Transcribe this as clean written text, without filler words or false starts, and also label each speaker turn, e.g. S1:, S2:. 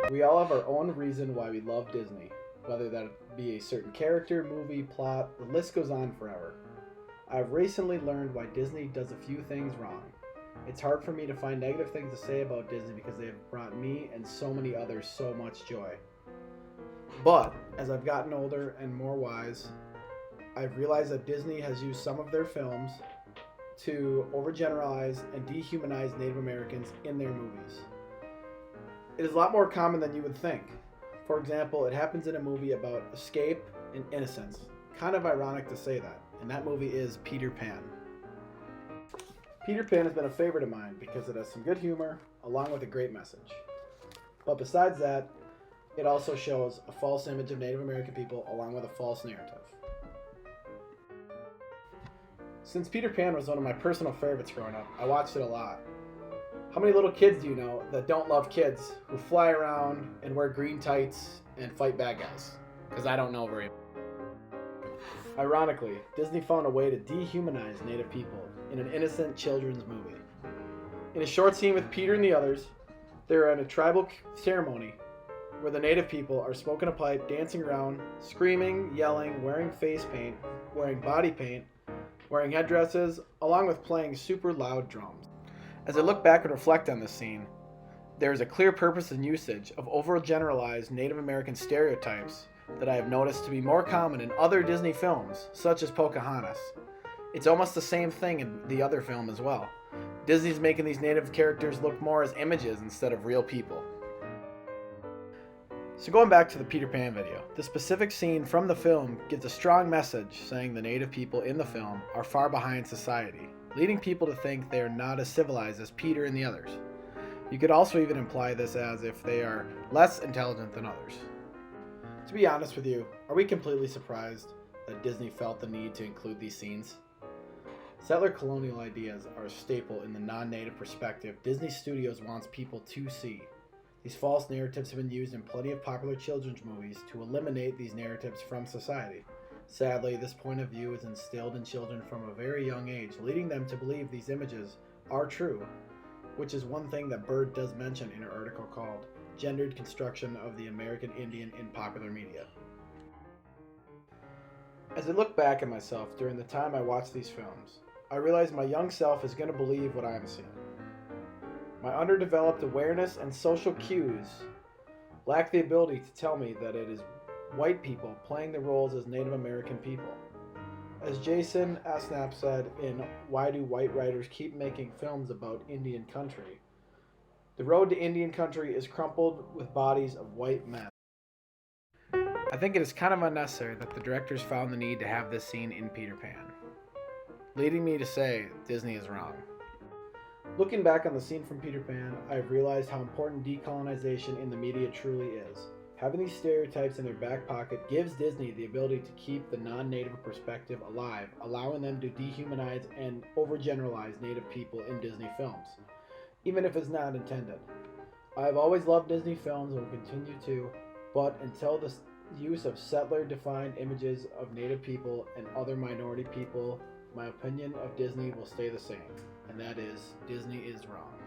S1: We all have our own reason why we love Disney, whether that be a certain character, movie, plot, the list goes on forever. I've recently learned why Disney does a few things wrong. It's hard for me to find negative things to say about Disney because they have brought me and so many others so much joy. But as I've gotten older and more wise, I've realized that Disney has used some of their films to overgeneralize and dehumanize Native Americans in their movies. It is a lot more common than you would think. For example, it happens in a movie about escape and innocence. Kind of ironic to say that, and that movie is Peter Pan. Peter Pan has been a favorite of mine because it has some good humor along with a great message. But besides that, it also shows a false image of Native American people along with a false narrative. Since Peter Pan was one of my personal favorites growing up, I watched it a lot. How many little kids do you know that don't love kids who fly around and wear green tights and fight bad guys? Because I don't know very many. Ironically, Disney found a way to dehumanize Native people in an innocent children's movie. In a short scene with Peter and the others, they're at a tribal ceremony where the Native people are smoking a pipe, dancing around, screaming, yelling, wearing face paint, wearing body paint, wearing headdresses, along with playing super loud drums. As I look back and reflect on this scene, there is a clear purpose and usage of overgeneralized Native American stereotypes that I have noticed to be more common in other Disney films, such as Pocahontas. It's almost the same thing in the other film as well. Disney's making these Native characters look more as images instead of real people. So going back to the Peter Pan video, the specific scene from the film gives a strong message saying the Native people in the film are far behind society, leading people to think they are not as civilized as Peter and the others. You could also even imply this as if they are less intelligent than others. To be honest with you, are we completely surprised that Disney felt the need to include these scenes? Settler colonial ideas are a staple in the non-Native perspective Disney Studios wants people to see. These false narratives have been used in plenty of popular children's movies to eliminate these narratives from society. Sadly, this point of view is instilled in children from a very young age, leading them to believe these images are true, which is one thing that Bird does mention in her article called Gendered Construction of the American Indian in Popular Media. As I look back at myself during the time I watched these films, I realize my young self is going to believe what I am seeing. My underdeveloped awareness and social cues lack the ability to tell me that it is white people playing the roles as Native American people. As Jason Asnap said in Why Do White Writers Keep Making Films About Indian Country? The road to Indian country is crumpled with bodies of white men. I think it is kind of unnecessary that the directors found the need to have this scene in Peter Pan, leading me to say Disney is wrong. Looking back on the scene from Peter Pan, I have realized how important decolonization in the media truly is. Having these stereotypes in their back pocket gives Disney the ability to keep the non-Native perspective alive, allowing them to dehumanize and overgeneralize Native people in Disney films, even if it's not intended. I have always loved Disney films and will continue to, but until the use of settler-defined images of Native people and other minority people, my opinion of Disney will stay the same, and that is, Disney is wrong.